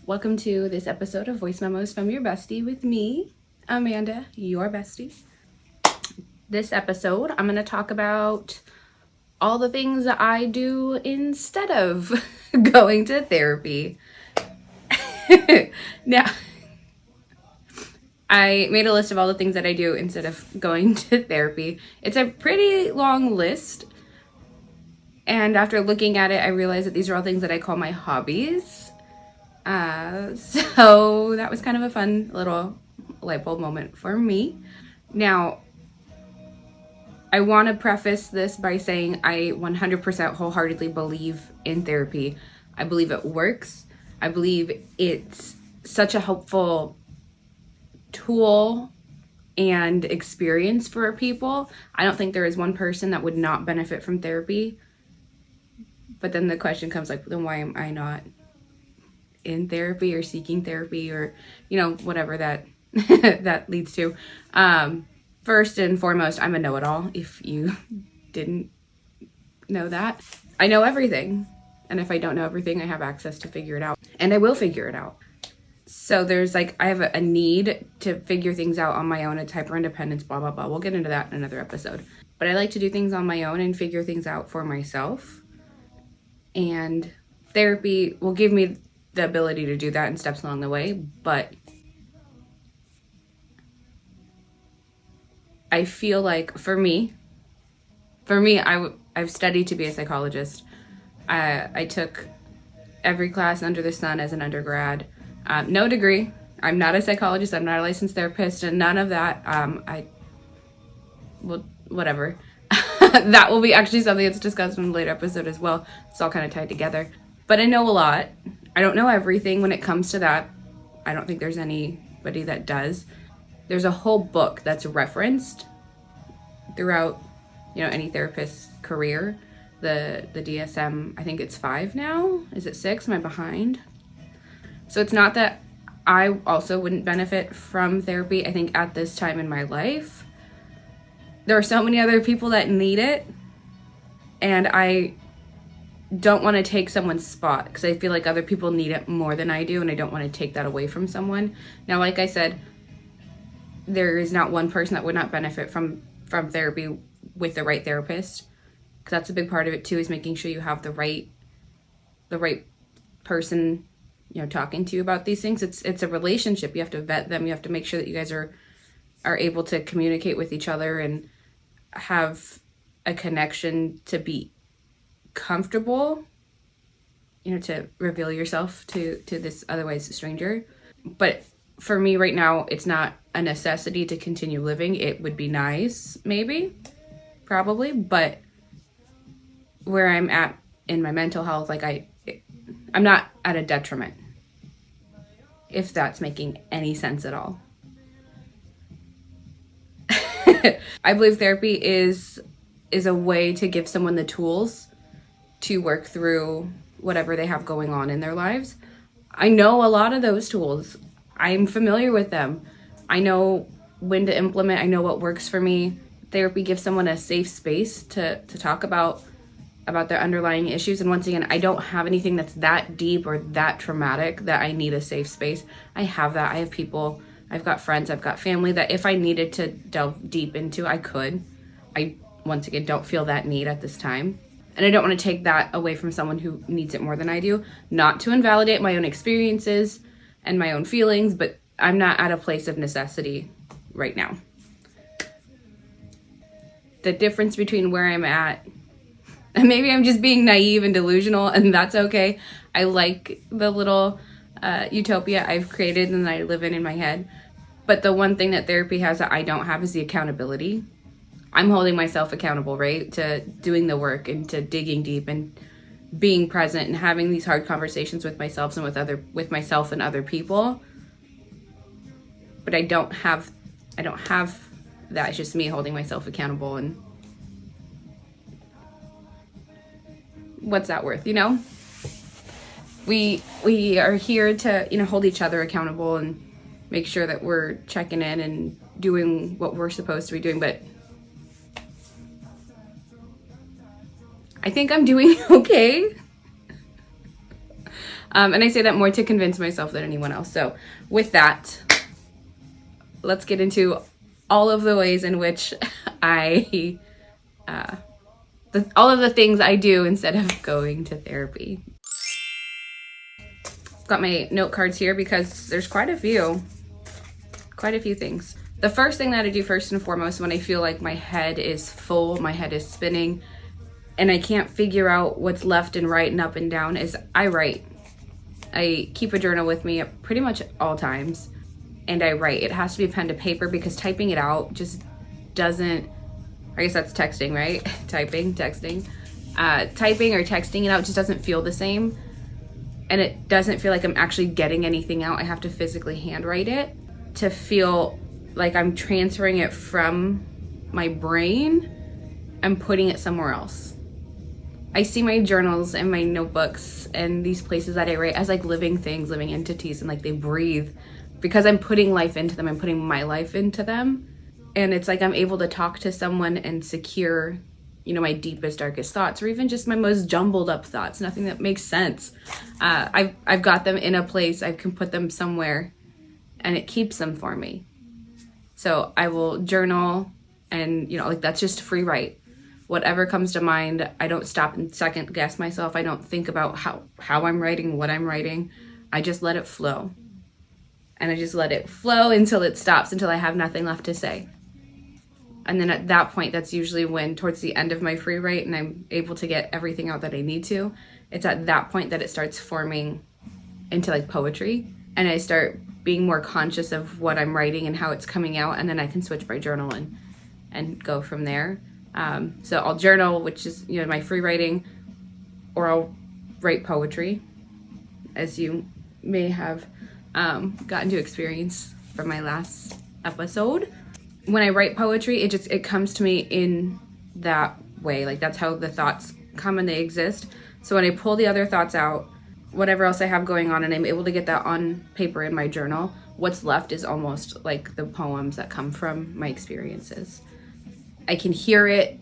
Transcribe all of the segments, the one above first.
Welcome to this episode of Voice Memos from Your Bestie with me, Amanda, your bestie. This episode, I'm going to talk about all the things that I do instead of going to therapy. Now, I made a list of all the things that I do instead of going to therapy. It's a pretty long list. And after looking at it, I realized that these are all things that I call my hobbies. So that was kind of a fun little light bulb moment for me. Now, I want to preface this by saying I 100% wholeheartedly believe in therapy. I believe it works. I believe it's such a helpful tool and experience for people. I don't think there is one person that would not benefit from therapy. But then the question comes like, then why am I not in therapy or seeking therapy or, whatever that that leads to. First and foremost, I'm a know-it-all, if you didn't know that. I know everything. And if I don't know everything, I have access to figure it out. And I will figure it out. So there's I have a need to figure things out on my own. It's hyper-independence, blah, blah, blah. We'll get into that in another episode. But I like to do things on my own and figure things out for myself. And therapy will give me the ability to do that in steps along the way, but I feel like for me, I've studied to be a psychologist. I took every class under the sun as an undergrad. No degree. I'm not a psychologist. I'm not a licensed therapist, and none of that. Whatever. That will be actually something that's discussed in a later episode as well. It's all kind of tied together. But I know a lot. I don't know everything when it comes to that. I don't think there's anybody that does. There's a whole book that's referenced throughout, any therapist's career. The DSM, I think it's 5 now. Is it 6? Am I behind? So it's not that I also wouldn't benefit from therapy. I think at this time in my life, there are so many other people that need it. And I don't want to take someone's spot because I feel like other people need it more than I do, and I don't want to take that away from someone. Now, like I said, there is not one person that would not benefit from therapy with the right therapist, because that's a big part of it too, is making sure you have the right person, talking to you about these things. It's a relationship. You have to vet them. You have to make sure that you guys are able to communicate with each other and have a connection to be comfortable, to reveal yourself to this otherwise stranger. But for me right now, it's not a necessity to continue living. It would be nice, maybe, probably, but where I'm at in my mental health, I'm not at a detriment, if that's making any sense at all. I believe therapy is a way to give someone the tools to work through whatever they have going on in their lives. I know a lot of those tools. I'm familiar with them. I know when to implement. I know what works for me. Therapy gives someone a safe space to talk about their underlying issues. And once again, I don't have anything that's that deep or that traumatic that I need a safe space. I have that. I have people, I've got friends, I've got family that if I needed to delve deep into, I could. I, once again, don't feel that need at this time. And I don't want to take that away from someone who needs it more than I do. Not to invalidate my own experiences and my own feelings, but I'm not at a place of necessity right now. The difference between where I'm at, and maybe I'm just being naive and delusional, and that's okay. I like the little utopia I've created and that I live in my head. But the one thing that therapy has that I don't have is the accountability. I'm holding myself accountable, right, to doing the work and to digging deep and being present and having these hard conversations with myself and with myself and other people. But I don't have that. It's just me holding myself accountable, and what's that worth, We are here to, hold each other accountable and make sure that we're checking in and doing what we're supposed to be doing, but I think I'm doing okay. And I say that more to convince myself than anyone else. So with that, let's get into all of the ways in which all of the things I do instead of going to therapy. Got my note cards here because there's quite a few things. The first thing that I do first and foremost when I feel like my head is full, my head is spinning, and I can't figure out what's left and right and up and down is I write. I keep a journal with me at pretty much all times, and I write. It has to be pen to paper because typing it out just doesn't, I guess that's texting, right? Texting. Typing or texting it out just doesn't feel the same, and it doesn't feel like I'm actually getting anything out. I have to physically handwrite it to feel like I'm transferring it from my brain and putting it somewhere else. I see my journals and my notebooks and these places that I write as like living things, living entities, and like they breathe because I'm putting life into them. I'm putting my life into them. And it's like I'm able to talk to someone and secure, my deepest, darkest thoughts, or even just my most jumbled up thoughts, nothing that makes sense. I've got them in a place, I can put them somewhere, and it keeps them for me. So I will journal, and that's just free write. Whatever comes to mind, I don't stop and second guess myself. I don't think about how I'm writing, what I'm writing. I just let it flow. And I just let it flow until it stops, until I have nothing left to say. And then at that point, that's usually when, towards the end of my free write, and I'm able to get everything out that I need to, it's at that point that it starts forming into like poetry. And I start being more conscious of what I'm writing and how it's coming out. And then I can switch my journal and go from there. So I'll journal, which is, my free writing, or I'll write poetry, as you may have gotten to experience from my last episode. When I write poetry, it comes to me in that way. Like that's how the thoughts come and they exist. So when I pull the other thoughts out, whatever else I have going on, and I'm able to get that on paper in my journal, what's left is almost like the poems that come from my experiences. I can hear it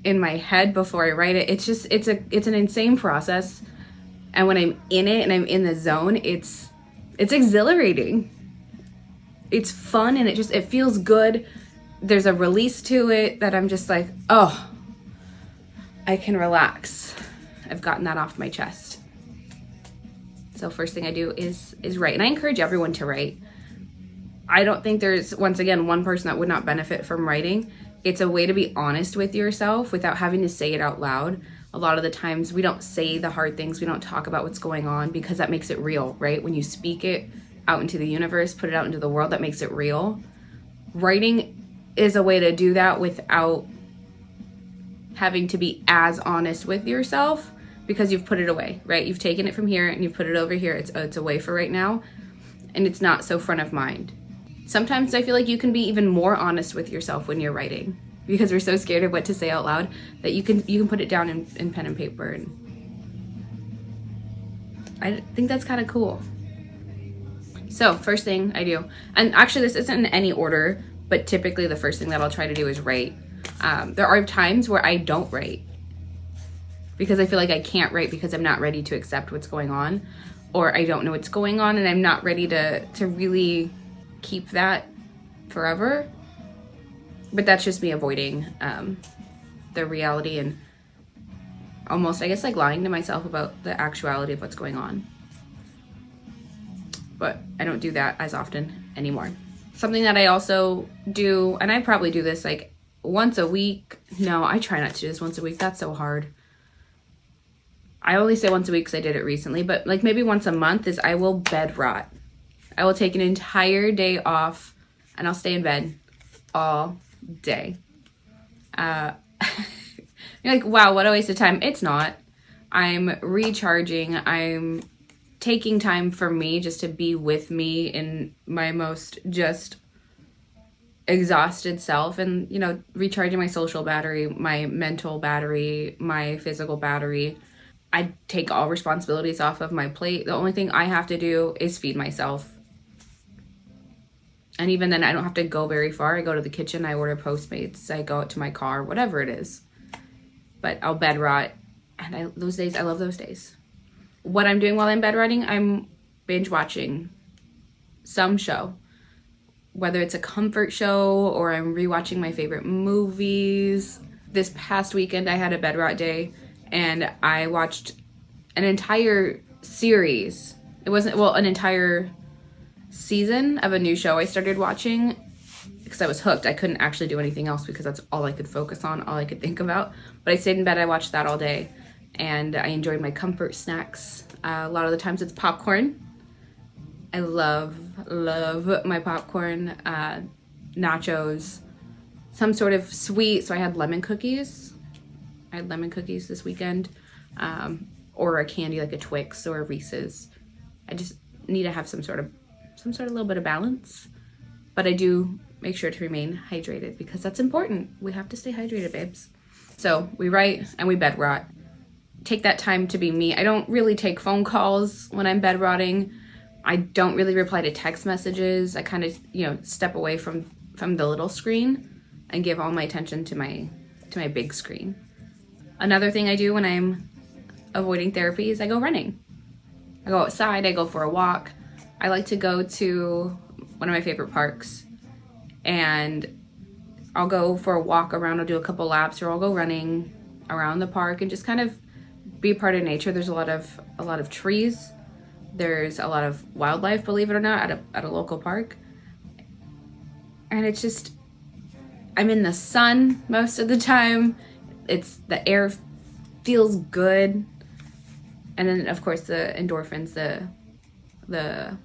in my head before I write it. It's an insane process. And when I'm in it and I'm in the zone, it's exhilarating. It's fun, and it feels good. There's a release to it that I'm just like, oh, I can relax. I've gotten that off my chest. So first thing I do is write. And I encourage everyone to write. I don't think there's, once again, one person that would not benefit from writing. It's a way to be honest with yourself without having to say it out loud. A lot of the times we don't say the hard things. We don't talk about what's going on because that makes it real, right? When you speak it out into the universe, put it out into the world, that makes it real. Writing is a way to do that without having to be as honest with yourself because you've put it away, right? You've taken it from here and you've put it over here. It's away for right now, and it's not so front of mind. Sometimes I feel like you can be even more honest with yourself when you're writing because we're so scared of what to say out loud that you can put it down in pen and paper. And I think that's kind of cool. So first thing I do, and actually this isn't in any order, but typically the first thing that I'll try to do is write. There are times where I don't write because I feel like I can't write because I'm not ready to accept what's going on, or I don't know what's going on and I'm not ready to really keep that forever. But that's just me avoiding the reality and almost, I guess, like lying to myself about the actuality of what's going on. But I don't do that as often anymore. Something that I also do, and I probably do this like once a week. No, I try not to do this once a week. That's so hard. I only say once a week because I did it recently, but like maybe once a month is I will bed rot. I will take an entire day off and I'll stay in bed all day. You're like, wow, what a waste of time. It's not. I'm recharging. I'm taking time for me just to be with me in my most just exhausted self, and recharging my social battery, my mental battery, my physical battery. I take all responsibilities off of my plate. The only thing I have to do is feed myself. And even then I don't have to go very far. I go to the kitchen, I order Postmates, I go out to my car, whatever it is. But I'll bed rot, and I love those days. what I'm doing while I'm bed writing, I'm binge watching some show, whether it's a comfort show or I'm rewatching my favorite movies. This past weekend, I had a bed rot day and I watched an entire series. It wasn't, well, an entire season of a new show I started watching because I was hooked. I couldn't actually do anything else because that's all I could focus on, all I could think about. But I stayed in bed, I watched that all day, and I enjoyed my comfort snacks. A lot of the times it's popcorn. I love my popcorn, nachos, some sort of sweet. So I had lemon cookies. I had lemon cookies this weekend, or a candy like a Twix or a Reese's. I just need to have some sort of little bit of balance, but I do make sure to remain hydrated because that's important. We have to stay hydrated, babes. So we write and we bed rot. Take that time to be me. I don't really take phone calls when I'm bed rotting. I don't really reply to text messages. I kind of, step away from the little screen and give all my attention to my big screen. Another thing I do when I'm avoiding therapy is I go running. I go outside, I go for a walk. I like to go to one of my favorite parks and I'll go for a walk around. I'll do a couple laps, or I'll go running around the park and just kind of be a part of nature. There's a lot of trees. There's a lot of wildlife, believe it or not, at a local park. And it's just, I'm in the sun most of the time. The air feels good. And then of course the endorphins, the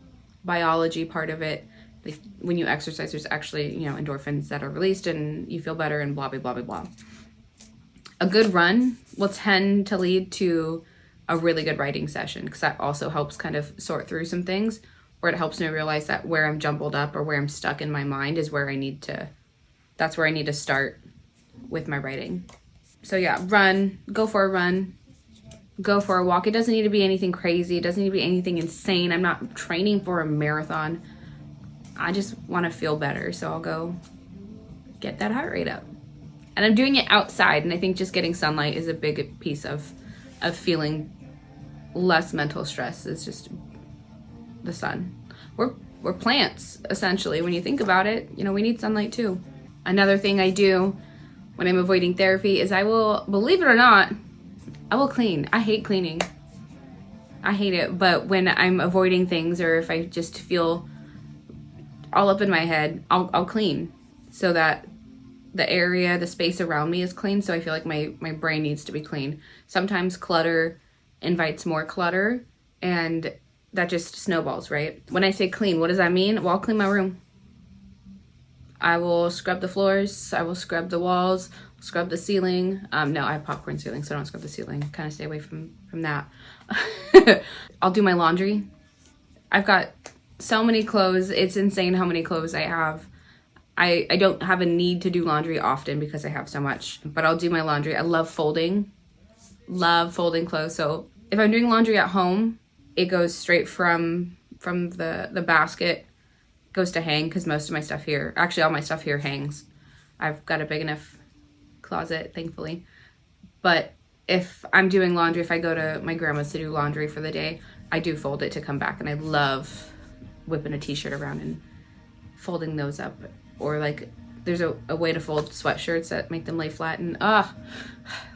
biology part of it. Like when you exercise, there's actually, endorphins that are released and you feel better and blah, blah, blah, blah, blah. A good run will tend to lead to a really good writing session because that also helps kind of sort through some things, or it helps me realize that where I'm jumbled up or where I'm stuck in my mind is where that's where I need to start with my writing. So yeah, go for a run, go for a walk. It doesn't need to be anything crazy. It doesn't need to be anything insane. I'm not training for a marathon. I just want to feel better. So I'll go get that heart rate up. And I'm doing it outside. And I think just getting sunlight is a big piece of feeling less mental stress. Is just the sun. We're plants, essentially. When you think about it, we need sunlight too. Another thing I do when I'm avoiding therapy is I will, believe it or not, I will clean. I hate cleaning. I hate it. But when I'm avoiding things, or if I just feel all up in my head, I'll clean so that the space around me is clean. So I feel like my brain needs to be clean. Sometimes clutter invites more clutter and that just snowballs, right? When I say clean, what does that mean? Well, I'll clean my room. I will scrub the floors. I will scrub the walls, scrub the ceiling. No, I have popcorn ceiling, so I don't scrub the ceiling. Kind of stay away from that. I'll do my laundry. I've got so many clothes. It's insane how many clothes I have. I don't have a need to do laundry often because I have so much, but I'll do my laundry. I love folding clothes. So if I'm doing laundry at home, it goes straight from the basket, goes to hang, because most of my stuff here, actually all my stuff here hangs. I've got a big enough closet, thankfully. But if I'm doing laundry, if I go to my grandma's to do laundry for the day, I do fold it to come back, and I love whipping a t-shirt around and folding those up. Or like there's a way to fold sweatshirts that make them lay flat, and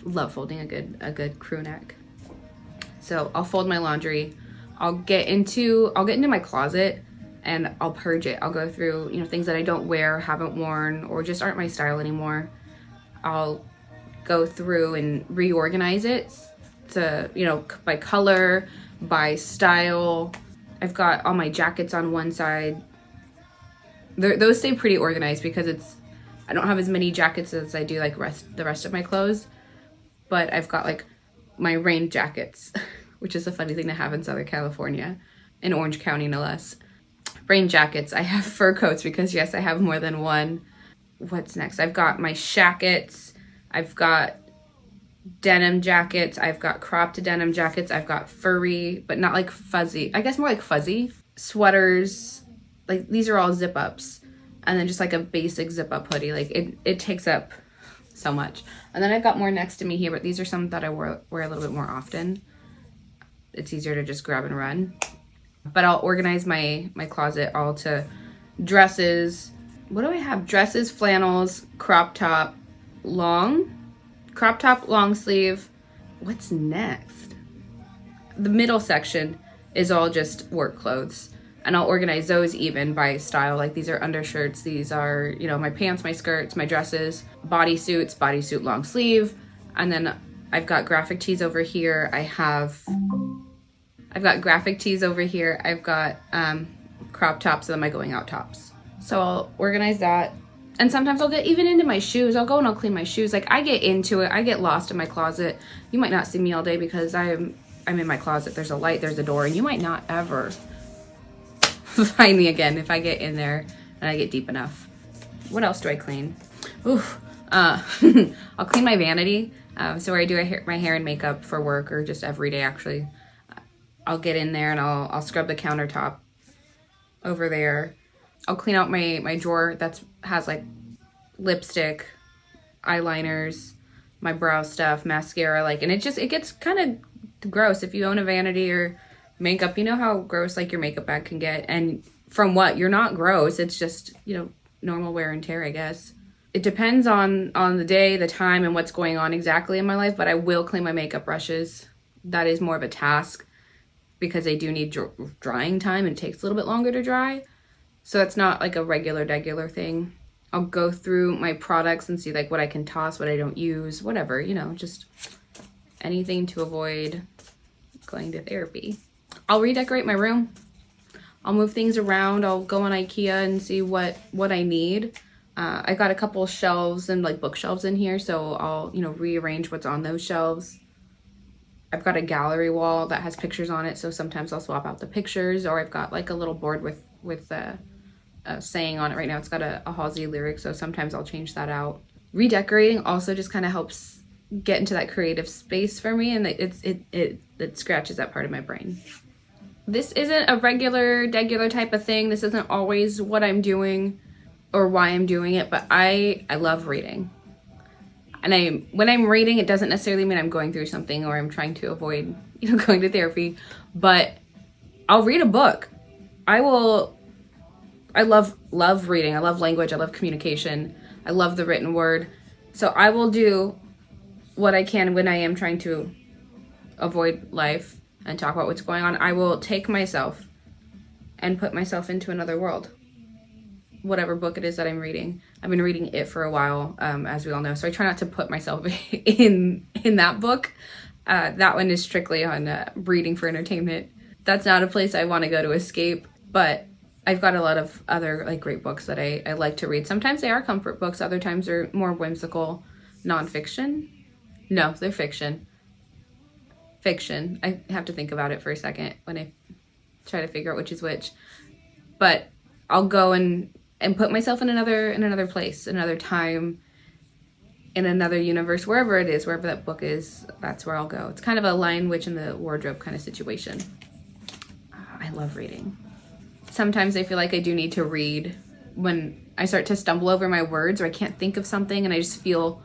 love folding a good crew neck. So I'll fold my laundry. I'll get into my closet and I'll purge it. I'll go through, things that I don't wear, haven't worn, or just aren't my style anymore. I'll go through and reorganize it to, by color, by style. I've got all my jackets on one side. Those stay pretty organized because I don't have as many jackets as I do like the rest of my clothes, but I've got like my rain jackets, which is a funny thing to have in Southern California, in Orange County no less. Rain jackets. I have fur coats because yes, I have more than one. What's next? I've got my shackets. I've got denim jackets. I've got cropped denim jackets. I've got furry, but not like fuzzy. I guess more like fuzzy sweaters. Like these are all zip ups, and then just like a basic zip up hoodie. Like it takes up so much. And then I've got more next to me here, but these are some that I wear a little bit more often. it's easier to just grab and run. But I'll organize my closet all to dresses. What do I have? Dresses, flannels, crop top, long sleeve. What's next? The middle section is all just work clothes. And I'll organize those even by style. Like these are undershirts. These are, you know, my pants, my skirts, my dresses, bodysuits, bodysuit long sleeve. And then I've got graphic tees over here. I've got graphic tees over here. I've got crop tops and then my going out tops. So I'll organize that. And sometimes I'll get even into my shoes. I'll go and I'll clean my shoes. Like I get into it. I get lost in my closet. You might not see me all day because I'm in my closet. There's a light, there's a door, and you might not ever find me again if I get in there and I get deep enough. What else do I clean? Oof. I'll clean my vanity. So where I do my hair and makeup for work or just every day actually. I'll get in there and I'll scrub the countertop over there. I'll clean out my drawer that has like lipstick, eyeliners, my brow stuff, mascara, like, and it gets kind of gross if you own a vanity or makeup. You know how gross like your makeup bag can get, and from what, you're not gross, it's just, you know, normal wear and tear, I guess. It depends on the day, the time, and what's going on exactly in my life, but I will clean my makeup brushes. That is more of a task because they do need drying time and it takes a little bit longer to dry. So that's not like a regular thing. I'll go through my products and see like what I can toss, what I don't use, whatever, you know, just anything to avoid going to therapy. I'll redecorate my room. I'll move things around. I'll go on IKEA and see what I need. I got a couple shelves and like bookshelves in here, so I'll, you know, rearrange what's on those shelves. I've got a gallery wall that has pictures on it, so sometimes I'll swap out the pictures, or I've got like a little board with a saying on it. Right now it's got a Halsey lyric, so sometimes I'll change that out. Redecorating also just kind of helps get into that creative space for me, and it scratches that part of my brain. This isn't a regular type of thing. This isn't always what I'm doing or why I'm doing it, but I love reading. And when I'm reading, it doesn't necessarily mean I'm going through something or I'm trying to avoid, you know, going to therapy, but I'll read a book. I love reading. I love language. I love communication. I love the written word. So I will do what I can when I am trying to avoid life and talk about what's going on. I will take myself and put myself into another world. Whatever book it is that I'm reading. I've been reading it for a while, as we all know. So I try not to put myself in that book. That one is strictly on reading for entertainment. That's not a place I want to go to escape, but I've got a lot of other like great books that I like to read. Sometimes they are comfort books. Other times they're more whimsical nonfiction. No, they're fiction. Fiction. I have to think about it for a second when I try to figure out which is which. But I'll go and put myself in another place, another time, in another universe, wherever it is, wherever that book is, that's where I'll go. It's kind of a Lion Witch in the wardrobe kind of situation. I love reading. Sometimes I feel like I do need to read when I start to stumble over my words or I can't think of something and I just feel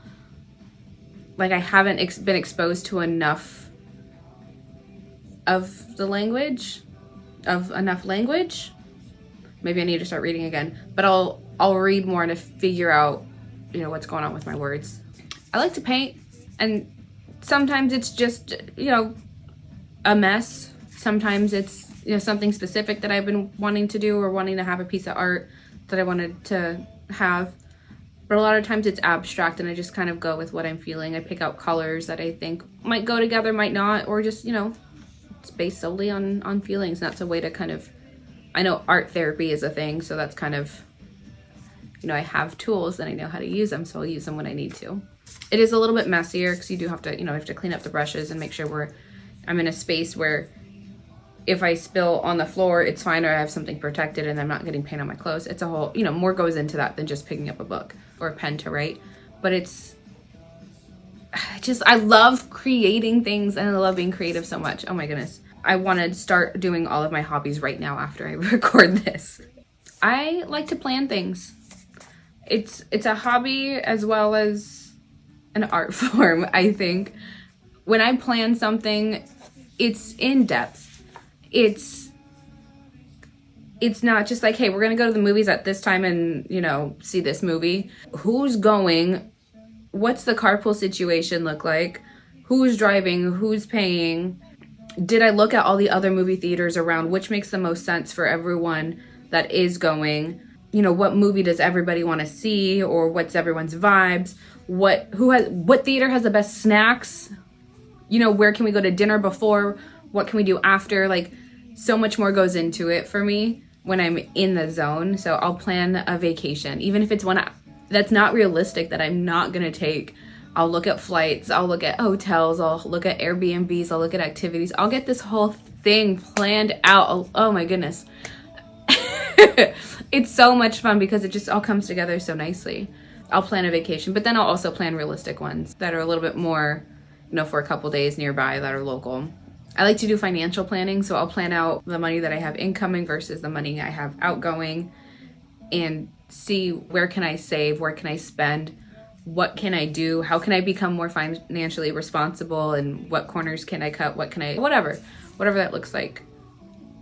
like I haven't been exposed to enough of the language, of enough language. Maybe I need to start reading again, but I'll read more to figure out, you know, what's going on with my words. I like to paint, and sometimes it's just, you know, a mess. Sometimes it's, you know, something specific that I've been wanting to do or wanting to have a piece of art that I wanted to have. But a lot of times it's abstract and I just kind of go with what I'm feeling. I pick out colors that I think might go together, might not, or just, you know, it's based solely on feelings. And that's a way to kind of, I know art therapy is a thing, so that's kind of, you know, I have tools and I know how to use them, so I'll use them when I need to. It is a little bit messier because you do have to, you know, I have to clean up the brushes and make sure I'm in a space where if I spill on the floor, it's fine, or I have something protected and I'm not getting paint on my clothes. It's a whole, you know, more goes into that than just picking up a book or a pen to write. But I love creating things and I love being creative so much. Oh my goodness. I want to start doing all of my hobbies right now after I record this. I like to plan things. It's a hobby as well as an art form, I think. When I plan something, it's in depth. It's not just like, hey, we're gonna go to the movies at this time and, you know, see this movie. Who's going? What's the carpool situation look like? Who's driving? Who's paying? Did I look at all the other movie theaters around? Which makes the most sense for everyone that is going? You know, what movie does everybody want to see, or what's everyone's vibes? What theater has the best snacks? You know, where can we go to dinner before? What can we do after? Like, so much more goes into it for me when I'm in the zone. So I'll plan a vacation, even if it's one that's not realistic that I'm not going to take. I'll look at flights, I'll look at hotels, I'll look at Airbnbs, I'll look at activities. I'll get this whole thing planned out. Oh my goodness. It's so much fun because it just all comes together so nicely. I'll plan a vacation, but then I'll also plan realistic ones that are a little bit more, you know, for a couple days nearby that are local. I like to do financial planning, so I'll plan out the money that I have incoming versus the money I have outgoing and see where can I save, where can I spend, what can I do, how can I become more financially responsible, and what corners can I cut, whatever that looks like.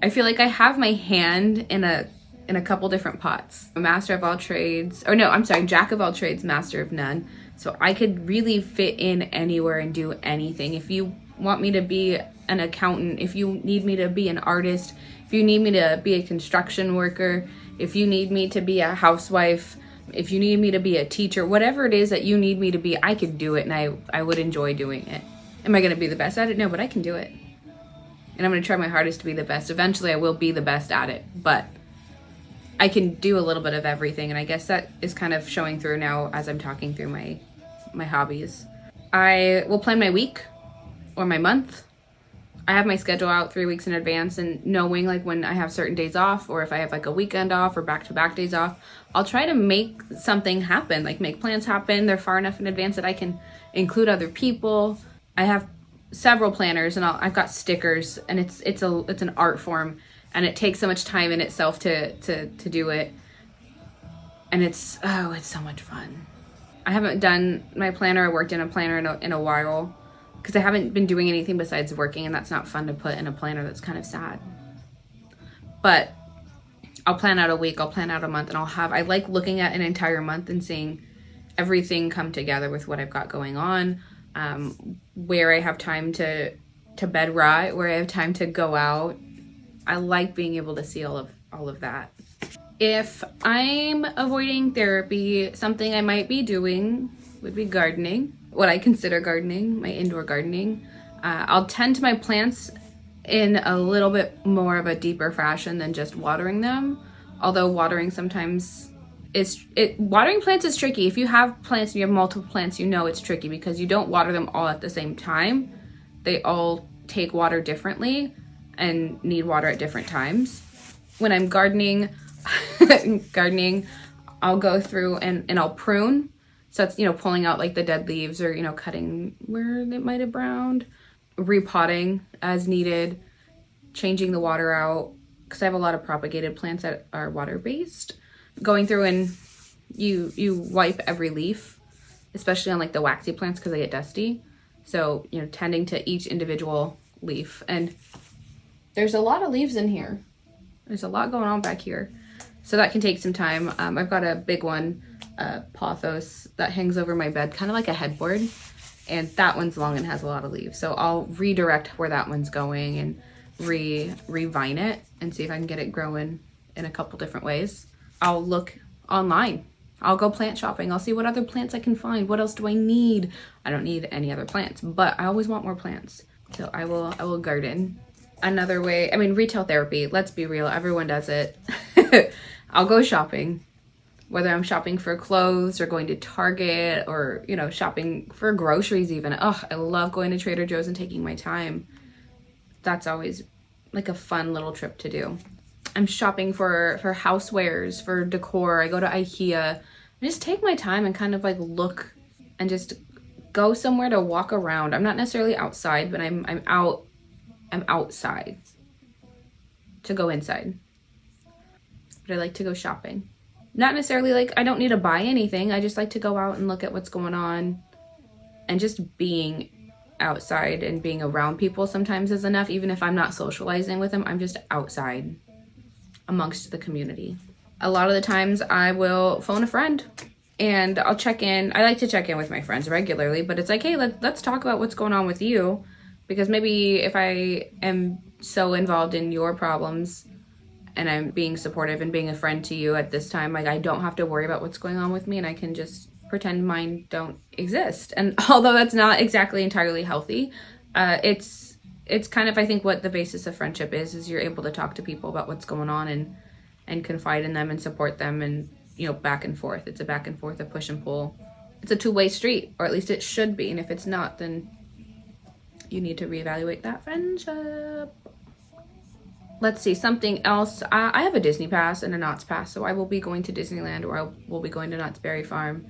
I feel like I have my hand in a couple different pots. A master of all trades, jack of all trades, master of none. So I could really fit in anywhere and do anything. If you want me to be an accountant, if you need me to be an artist, if you need me to be a construction worker, if you need me to be a housewife, if you need me to be a teacher, whatever it is that you need me to be, I could do it, and I would enjoy doing it. Am I going to be the best at it? No, but I can do it. And I'm going to try my hardest to be the best. Eventually I will be the best at it, but I can do a little bit of everything, and I guess that is kind of showing through now as I'm talking through my hobbies. I will plan my week or my month. I have my schedule out 3 weeks in advance, and knowing like when I have certain days off, or if I have like a weekend off or back-to-back days off, I'll try to make something happen, like make plans happen. They're far enough in advance that I can include other people. I have several planners, and I've got stickers, and it's an art form, and it takes so much time in itself to do it, and it's so much fun. I haven't done my planner or worked in a planner in a while, because I haven't been doing anything besides working, and that's not fun to put in a planner. That's kind of sad. But I'll plan out a week, I'll plan out a month, and I like looking at an entire month and seeing everything come together with what I've got going on, where I have time to bed rot, where I have time to go out. I like being able to see all of that. If I'm avoiding therapy, something I might be doing would be gardening. What I consider gardening, my indoor gardening. I'll tend to my plants in a little bit more of a deeper fashion than just watering them. Although watering sometimes watering plants is tricky. If you have plants and you have multiple plants, you know it's tricky because you don't water them all at the same time. They all take water differently and need water at different times. When I'm gardening, I'll go through and I'll prune. So it's, pulling out like the dead leaves or, cutting where it might have browned, repotting as needed, changing the water out, because I have a lot of propagated plants that are water-based. Going through and you wipe every leaf, especially on like the waxy plants because they get dusty. So, tending to each individual leaf. And there's a lot of leaves in here. There's a lot going on back here. So that can take some time. I've got a big one, pothos, that hangs over my bed, kind of like a headboard. And that one's long and has a lot of leaves. So I'll redirect where that one's going and revine it and see if I can get it growing in a couple different ways. I'll look online. I'll go plant shopping. I'll see what other plants I can find. What else do I need? I don't need any other plants, but I always want more plants. So I will garden. Another way, retail therapy, let's be real, everyone does it. I'll go shopping, whether I'm shopping for clothes or going to Target or, shopping for groceries even. I love going to Trader Joe's and taking my time. That's always like a fun little trip to do. I'm shopping for housewares, for decor. I go to IKEA. I just take my time and kind of like look and just go somewhere to walk around. I'm not necessarily outside, but I'm outside to go inside. But I like to go shopping. Not necessarily like I don't need to buy anything. I just like to go out and look at what's going on and just being outside and being around people sometimes is enough. Even if I'm not socializing with them, I'm just outside amongst the community. A lot of the times I will phone a friend and I'll check in. I like to check in with my friends regularly, but it's like, hey, let's talk about what's going on with you. Because maybe if I am so involved in your problems and I'm being supportive and being a friend to you at this time, like I don't have to worry about what's going on with me and I can just pretend mine don't exist. And although that's not exactly entirely healthy, it's kind of, I think, what the basis of friendship is you're able to talk to people about what's going on and confide in them and support them, and back and forth. It's a back and forth, a push and pull. It's a two-way street, or at least it should be. And if it's not, then you need to reevaluate that friendship. Let's see, something else. I have a Disney pass and a Knott's pass, so I will be going to Disneyland, or I will be going to Knott's Berry Farm.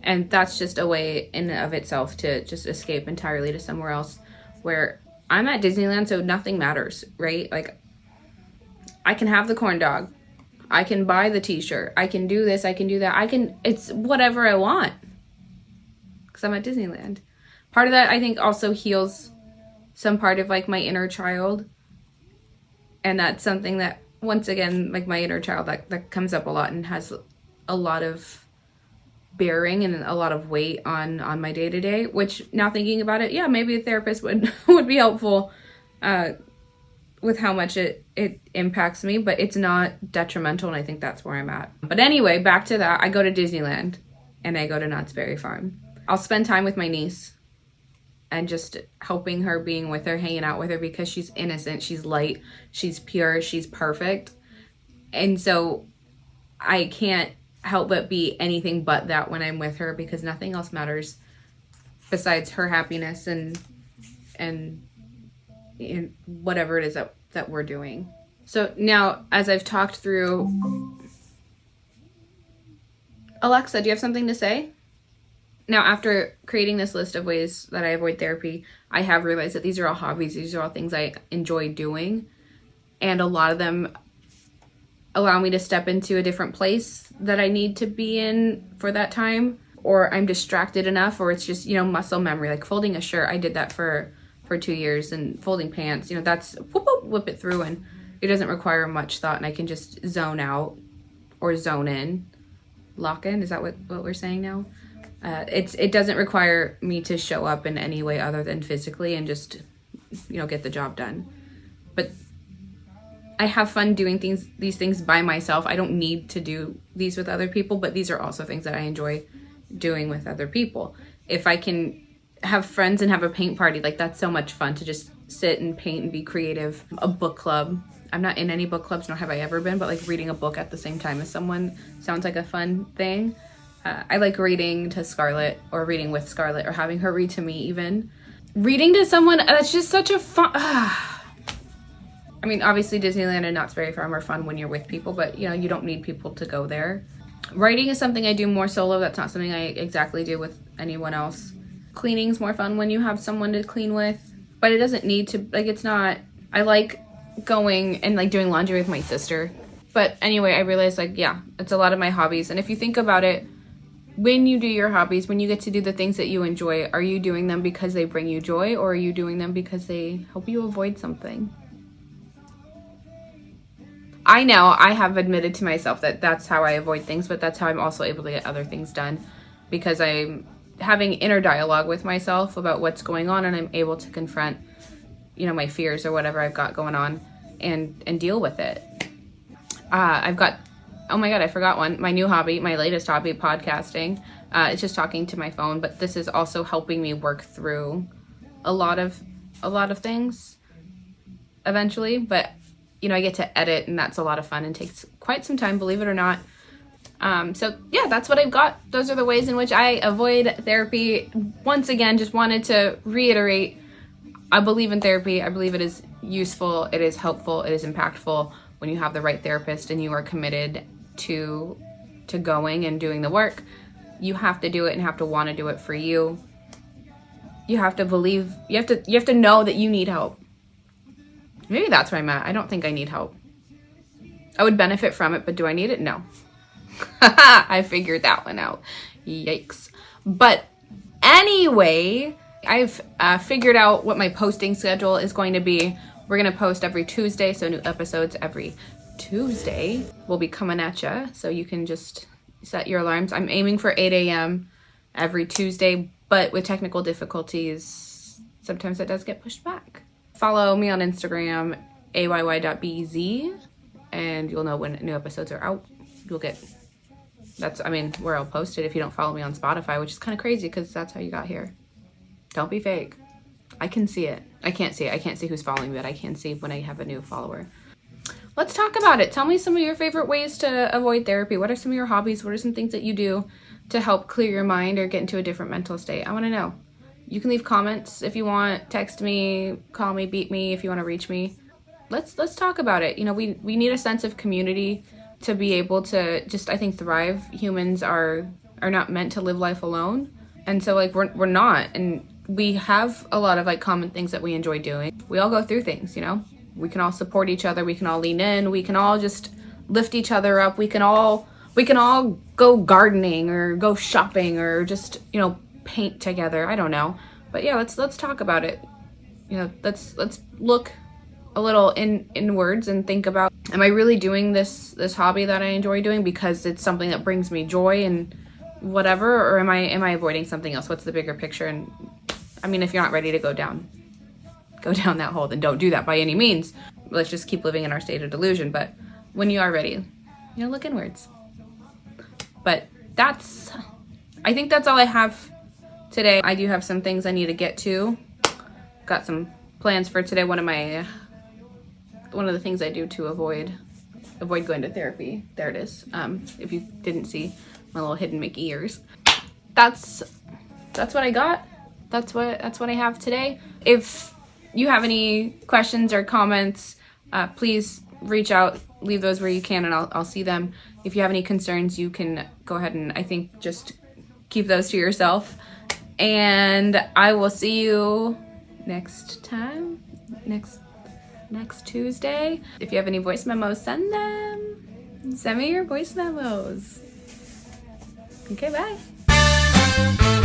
And that's just a way in and of itself to just escape entirely to somewhere else, where I'm at Disneyland, so nothing matters, right? Like, I can have the corn dog. I can buy the t-shirt. I can do this. I can do that. It's whatever I want, because I'm at Disneyland. Part of that, I think, also heals some part of, like, my inner child. And that's something that, once again, like, my inner child, that comes up a lot and has a lot of bearing and a lot of weight on my day-to-day, which, now thinking about it, yeah, maybe a therapist would be helpful with how much it impacts me, but it's not detrimental, and I think that's where I'm at. But anyway, back to that. I go to Disneyland and I go to Knott's Berry Farm. I'll spend time with my niece and just helping her, being with her, hanging out with her, because she's innocent, she's light, she's pure, she's perfect. And so I can't help but be anything but that when I'm with her, because nothing else matters besides her happiness and whatever it is that we're doing. So now, as I've talked through, Alexa, do you have something to say? Now, after creating this list of ways that I avoid therapy, I have realized that these are all hobbies. These are all things I enjoy doing. And a lot of them allow me to step into a different place that I need to be in for that time. Or I'm distracted enough, or it's just, muscle memory. Like folding a shirt, I did that for 2 years, and folding pants, that's whip it through, and it doesn't require much thought, and I can just zone out or zone in. Lock in, is that what we're saying now? It doesn't require me to show up in any way other than physically and just, get the job done. But I have fun doing these things by myself. I don't need to do these with other people, but these are also things that I enjoy doing with other people. If I can have friends and have a paint party, like, that's so much fun to just sit and paint and be creative. A book club. I'm not in any book clubs, nor have I ever been, but like reading a book at the same time as someone sounds like a fun thing. I like reading to Scarlett, or reading with Scarlett, or having her read to me even. Reading to someone, that's just such a fun... I mean, obviously Disneyland and Knott's Berry Farm are fun when you're with people, but you don't need people to go there. Writing is something I do more solo. That's not something I exactly do with anyone else. Cleaning's more fun when you have someone to clean with, but it doesn't need to, like, it's not... I like going and like doing laundry with my sister. But anyway, I realized, like, yeah, it's a lot of my hobbies. And if you think about it, when you do your hobbies, when you get to do the things that you enjoy, are you doing them because they bring you joy, or are you doing them because they help you avoid something? I know I have admitted to myself that that's how I avoid things, but that's how I'm also able to get other things done, because I'm having inner dialogue with myself about what's going on, and I'm able to confront, my fears or whatever I've got going on and deal with it. I've got, oh my God, I forgot one. My new hobby, my latest hobby, podcasting. It's just talking to my phone, but this is also helping me work through a lot of things eventually. But, I get to edit, and that's a lot of fun and takes quite some time, believe it or not. So yeah, that's what I've got. Those are the ways in which I avoid therapy. Once again, just wanted to reiterate, I believe in therapy. I believe it is useful. It is helpful. It is impactful when you have the right therapist and you are committed to going and doing the work. You have to do it and have to want to do it for you. You have to believe, you have to know that you need help. Maybe that's where I'm at. I don't think I need help. I would benefit from it, but do I need it? No. I figured that one out. Yikes. But anyway, I've figured out what my posting schedule is going to be. We're going to post every Tuesday, so new episodes every Tuesday will be coming at you, so you can just set your alarms. I'm aiming for 8 a.m. every Tuesday, but with technical difficulties, sometimes it does get pushed back. Follow me on Instagram, ayy.bez, and you'll know when new episodes are out. You'll get, where I'll post it if you don't follow me on Spotify, which is kind of crazy because that's how you got here. Don't be fake. I can see it. I can't see it. I can't see who's following me, but I can see when I have a new follower. Let's talk about it. Tell me some of your favorite ways to avoid therapy. What are some of your hobbies? What are some things that you do to help clear your mind or get into a different mental state? I want to know. You can leave comments if you want. Text me, call me, beat me if you want to reach me. Let's talk about it. You know, we need a sense of community to be able to just, I think, thrive. Humans are not meant to live life alone. And so like we're not, and we have a lot of like common things that we enjoy doing. We all go through things, you know. We can all support each other. We can all lean in. We can all just lift each other up. We can all go gardening or go shopping or just, you know, paint together. I don't know. But yeah, let's talk about it. You know, let's look a little inwards and think about, am I really doing this hobby that I enjoy doing because it's something that brings me joy and whatever, or am I avoiding something else? What's the bigger picture? And I mean, if you're not ready to go down that hole, then don't do that by any means. Let's just keep living in our state of delusion. But when you are ready, you know, look inwards. But I think that's all I have today. I do have some things I need to get to. Got some plans for today. One of the things I do to avoid going to therapy. There it is. If you didn't see my little hidden Mickey ears. That's what I got. That's what I have today. If you have any questions or comments, please reach out, leave those where you can, and I'll see them. If you have any concerns, you can go ahead and I think just keep those to yourself. And I will see you next time, next Tuesday. If you have any voice memos, send them. Send me your voice memos. Okay, bye.